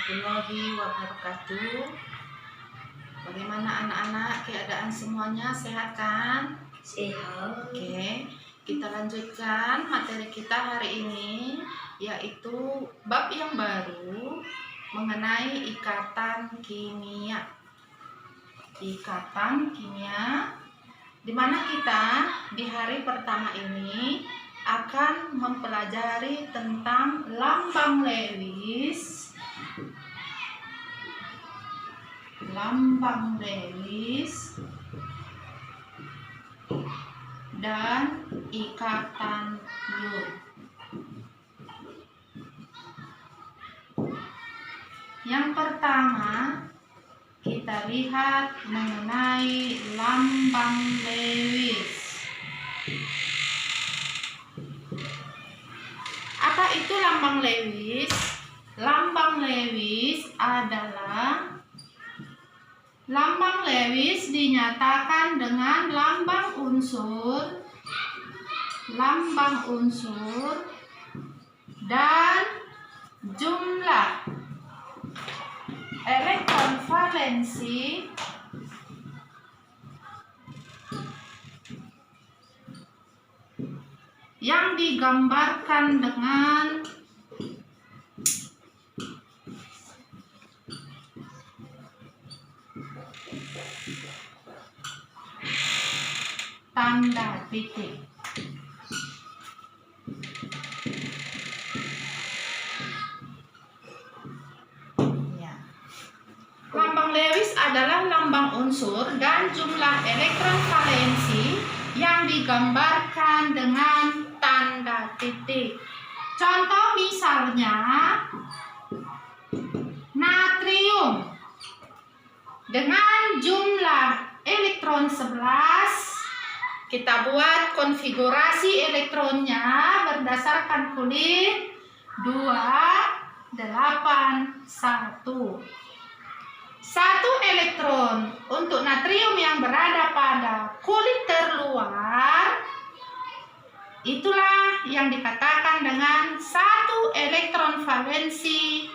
warahmatullahi wabarakatuh. Bagaimana anak-anak, keadaan semuanya sehat kan? Sehat. Oke, kita lanjutkan materi kita hari ini, yaitu bab yang baru mengenai ikatan kimia. Ikatan kimia, di mana kita di hari pertama ini akan mempelajari tentang lambang Lewis, dan ikatan ion. Yang pertama, kita lihat mengenai lambang Lewis. Apa itu lambang Lewis? Lambang Lewis adalah lambang Lewis dinyatakan dengan lambang unsur dan jumlah elektron valensi yang digambarkan dengan tanda titik. Ya. Lambang Lewis adalah lambang unsur dan jumlah elektron valensi yang digambarkan dengan tanda titik. Contoh misalnya natrium dengan jumlah elektron 11. Kita buat konfigurasi elektronnya berdasarkan kulit 2, 8, 1. 1 elektron untuk natrium yang berada pada kulit terluar, itulah yang dikatakan dengan 1 elektron valensi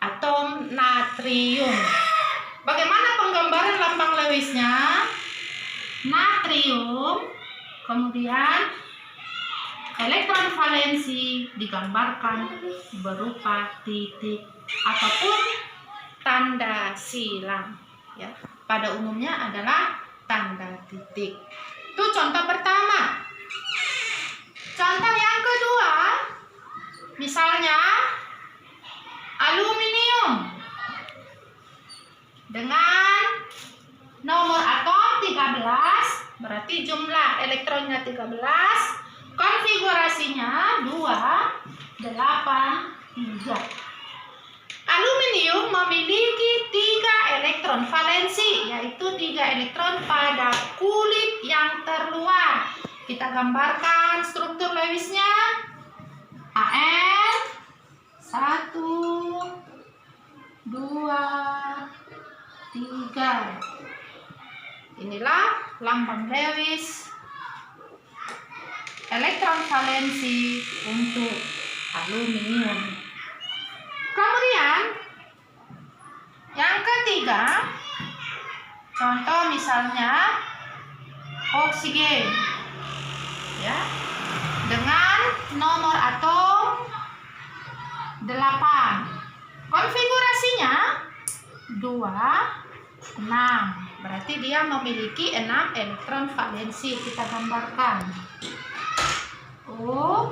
atom natrium. Bagaimana penggambaran lambang Lewisnya? Natrium, kemudian elektron valensi digambarkan berupa titik ataupun tanda silang, ya. Pada umumnya adalah tanda titik. Itu contoh pertama. Contoh yang kedua, misalnya aluminium dengan nomor atom 13, berarti jumlah elektronnya 13, konfigurasinya 2, 8, 3. Aluminium memiliki 3 elektron valensi, yaitu 3 elektron pada kulit yang terluar. Kita gambarkan struktur Lewisnya. An 1, 2, 3. Inilah lambang Lewis elektron valensi untuk aluminium. Kemudian yang ketiga, contoh misalnya oksigen, ya, dengan nomor atom 8. Konfigurasinya 2, 6. Berarti dia memiliki 6 elektron valensi. Kita gambarkan. O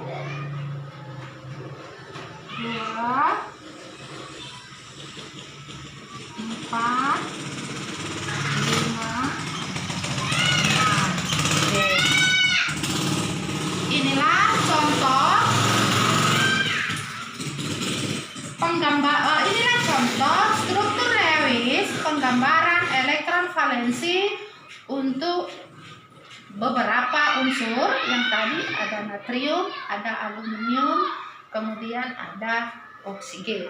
2, 4, 5, 6. Oke. Inilah contoh inilah contoh struktur Lewis penggambaran elektron valensi untuk beberapa unsur. Yang tadi ada natrium, ada aluminium, kemudian ada oksigen.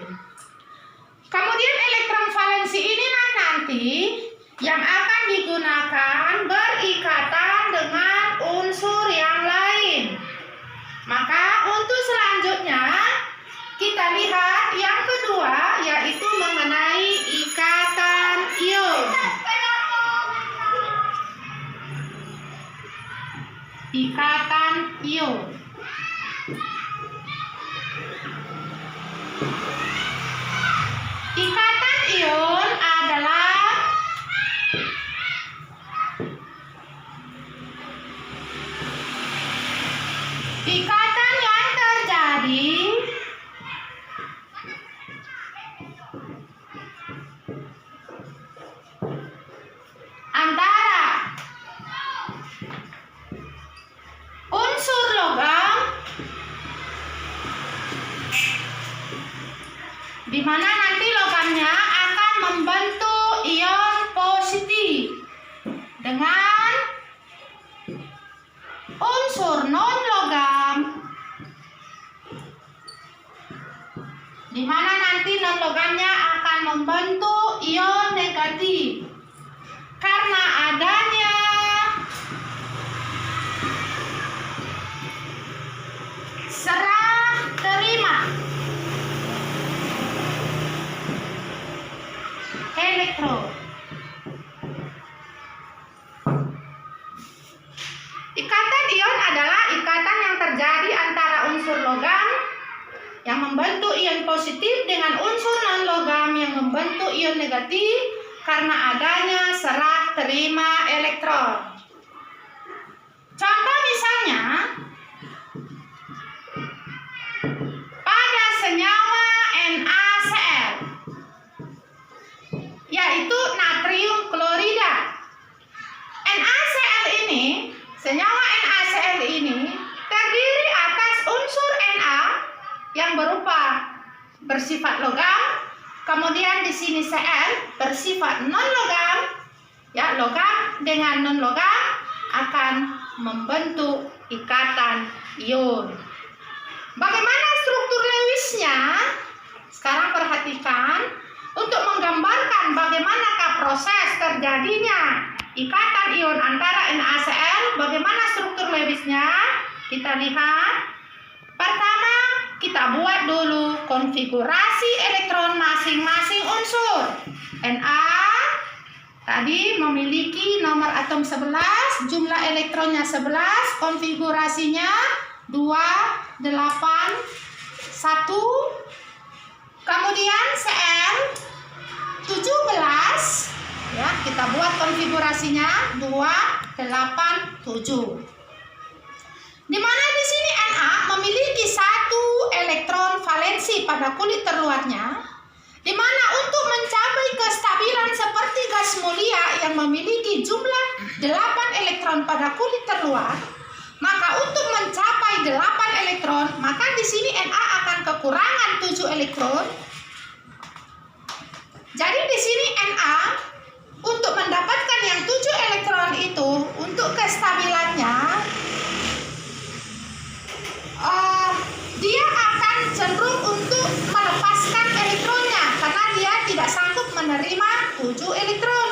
Kemudian elektron valensi inilah nanti yang akan digunakan berikatan dengan unsur yang lain. Maka untuk selanjutnya kita lihat yang kedua, yaitu ikatan ion. Ikatan ion adalah ikatan yang terjadi antara unsur logam, di mana nanti logamnya akan membentuk ion positif, dengan unsur non logam, di mana nanti non logamnya akan membentuk ion negatif karena adanya serah terima elektron. Ikatan ion adalah ikatan yang terjadi antara unsur logam yang membentuk ion positif dengan unsur non-logam yang membentuk ion negatif karena adanya serah terima elektron. Contoh misalnya, pada senyawa NaCl, yaitu natrium klorida. NaCl ini, senyawa NaCl ini terdiri atas unsur Na yang berupa bersifat logam, kemudian di sini Cl bersifat non logam. Ya, logam dengan non logam akan membentuk ikatan ion. Bagaimana struktur Lewisnya? Sekarang perhatikan untuk menggambarkan bagaimanakah proses terjadinya ikatan ion antara NaCl, bagaimana struktur Lewisnya? Kita lihat. Pertama, kita buat dulu konfigurasi elektron masing-masing unsur. Na tadi memiliki nomor atom 11, jumlah elektronnya 11, konfigurasinya 2, 8, 1. Kemudian Cl 17, ya, kita buat konfigurasinya 2, 8, 7. Di mana di sini Na memiliki 1 elektron valensi pada kulit terluarnya, di mana untuk mencapai kestabilan seperti gas mulia yang memiliki jumlah 8 elektron pada kulit terluar, maka untuk mencapai 8 elektron, maka di sini Na akan kekurangan 7 elektron. Jadi di sini Na untuk mendapatkan yang 7 elektron itu, untuk kestabilannya dia akan cenderung untuk melepaskan elektronnya karena dia tidak sanggup menerima 7 elektron.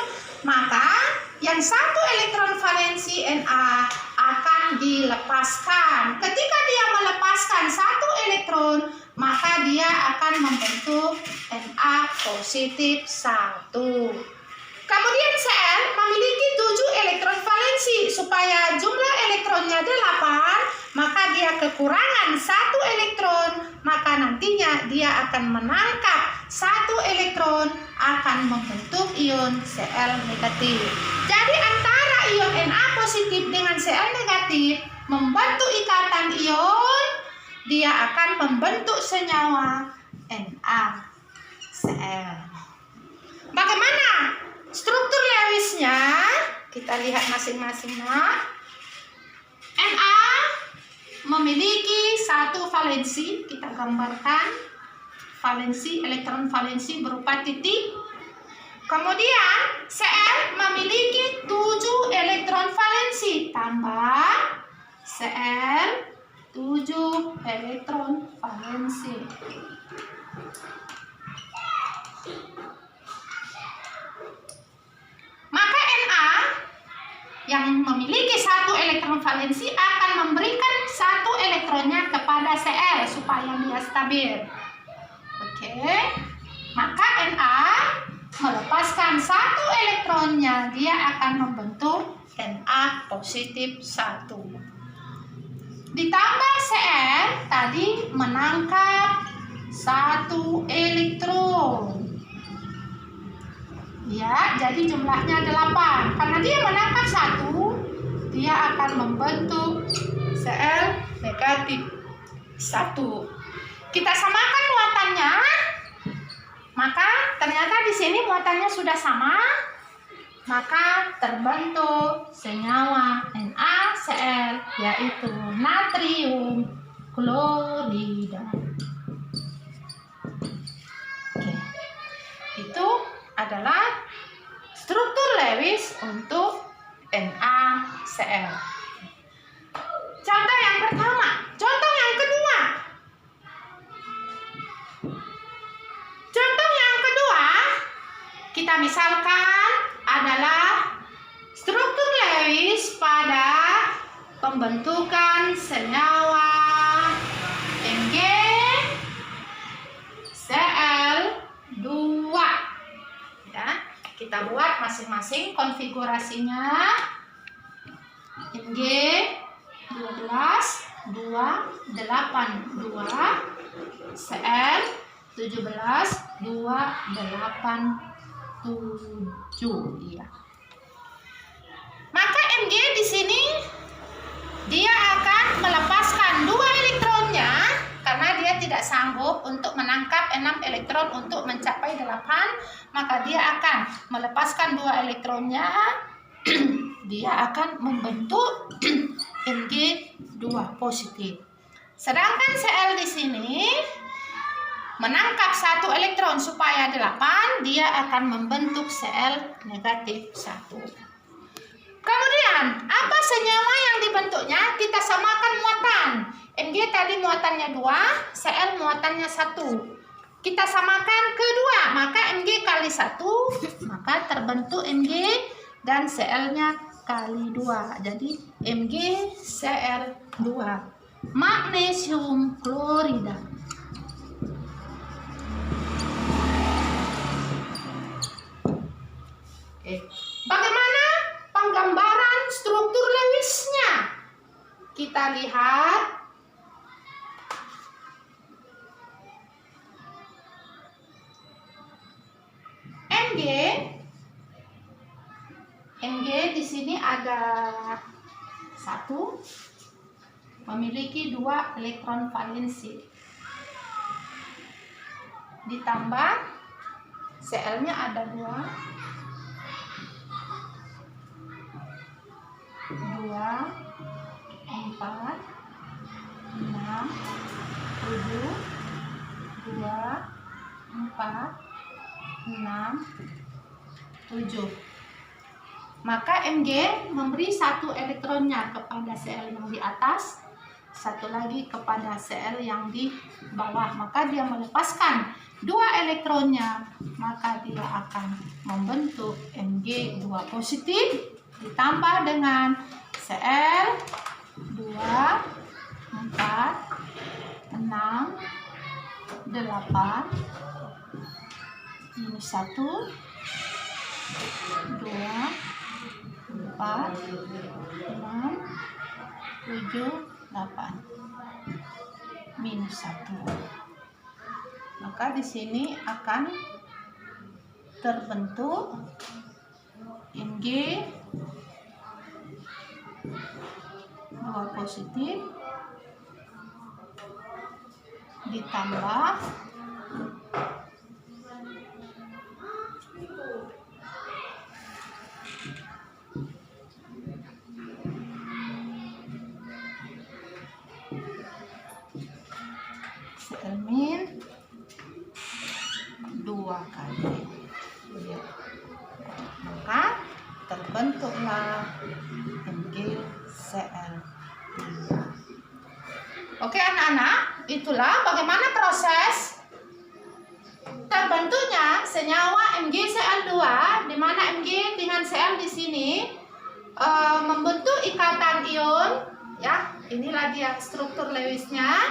Maka yang 1 elektron valensi Na akan dilepaskan. Ketika dia melepaskan 1 elektron, maka dia akan membentuk Na positif 1. Kemudian Cl memiliki 7 elektron valensi. Supaya jumlah elektronnya 8, maka dia kekurangan 1 elektron, maka nantinya dia akan menangkap 1 elektron, akan membentuk ion Cl negatif. Jadi antara ion Na positif dengan Cl negatif membentuk ikatan ion, dia akan membentuk senyawa NaCl. Bagaimana struktur Lewisnya? Kita lihat masing-masing. Na memiliki 1 valensi, kita gambarkan valensi, elektron valensi berupa titik. Kemudian Cl memiliki 7 elektron valensi, tambah Cl 7 elektron valensi. Maka Na yang memiliki 1 elektron valensi akan memberikan 1 elektronnya kepada Cl supaya dia stabil. Oke. Maka Na melepaskan 1 elektronnya, dia akan membentuk Na positif 1. ditambah Cl tadi menangkap 1 elektron. Ya, jadi jumlahnya 8. Karena dia menangkap 1, dia akan membentuk Cl negatif 1. Kita samakan muatannya. Maka ternyata di sini muatannya sudah sama. Maka terbentuk senyawa NaCl, yaitu natrium klorida. Oke. Itu adalah struktur Lewis untuk NaCl. Contoh yang pertama. Contoh yang kedua. Contoh yang kedua, kita misalkan adalah struktur Lewis pada pembentukan senyawa MgCl2. Ya, kita buat masing-masing konfigurasinya. Mg12 2 8 2 Cl 17 2 8 7. Iya. Maka Mg di sini dia akan melepaskan 2 elektronnya karena dia tidak sanggup untuk menangkap 6 elektron untuk mencapai 8, maka dia akan melepaskan 2 elektronnya. Dia akan membentuk Mg2 positif. Sedangkan Cl di sini menangkap 1 elektron supaya 8, dia akan membentuk Cl negatif 1. Kemudian, apa senyawa yang dibentuknya? Kita samakan muatan. Mg tadi muatannya 2, Cl muatannya 1. Kita samakan kedua, maka Mg kali 1, maka terbentuk Mg dan Cl-nya kali 2. Jadi MgCl2, magnesium klorida. Bagaimana penggambaran struktur Lewisnya? Kita lihat. Mg di sini ada 1, memiliki 2 elektron valensi. Ditambah Cl-nya ada 2, 4, 6, 7, 2, 4, 6, 7. Maka Mg memberi 1 elektronnya kepada Cl yang di atas, 1 lagi kepada Cl yang di bawah. Maka dia melepaskan 2 elektronnya, maka dia akan membentuk Mg2 positif ditambah dengan Cl 2, 4, 6, 8, minus 1, 2, 4, 6, 7, 8, minus 1. Maka di sini akan terbentuk Mg 2 positif ditambah Cl-min 2 kali. Ya. Maka terbentuklah MgCl3. Oke anak-anak, itulah bagaimana proses terbentuknya senyawa MgCl2, di mana Mg dengan Cl di sini membentuk ikatan ion. Ya, inilah dia struktur Lewisnya.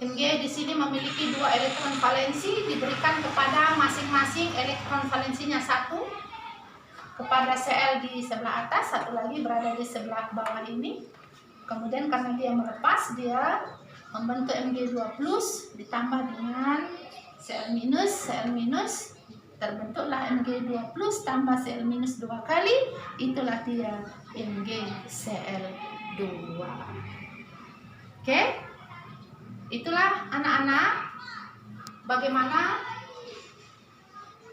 Mg di sini memiliki 2 elektron valensi, diberikan kepada masing-masing elektron valensinya 1 kepada Cl di sebelah atas, 1 lagi berada di sebelah bawah ini. Kemudian karena dia melepas, dia membentuk Mg2+, ditambah dengan Cl-, terbentuklah Mg2+ tambah Cl- 2 kali, itulah dia MgCl2. Oke? Itulah anak-anak bagaimana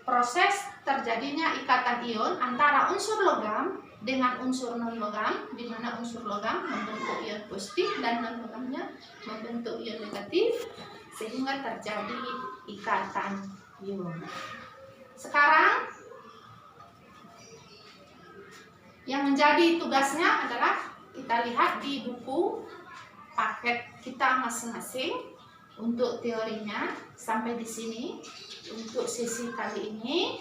proses terjadinya ikatan ion antara unsur logam dengan unsur non-logam, di mana unsur logam membentuk ion positif dan non-logamnya membentuk ion negatif, sehingga terjadi ikatan ion. Sekarang yang menjadi tugasnya adalah kita lihat di buku paket kita masing-masing untuk teorinya. Sampai di sini untuk sesi kali ini.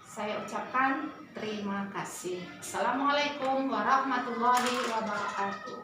Saya ucapkan terima kasih. Assalamualaikum warahmatullahi wabarakatuh.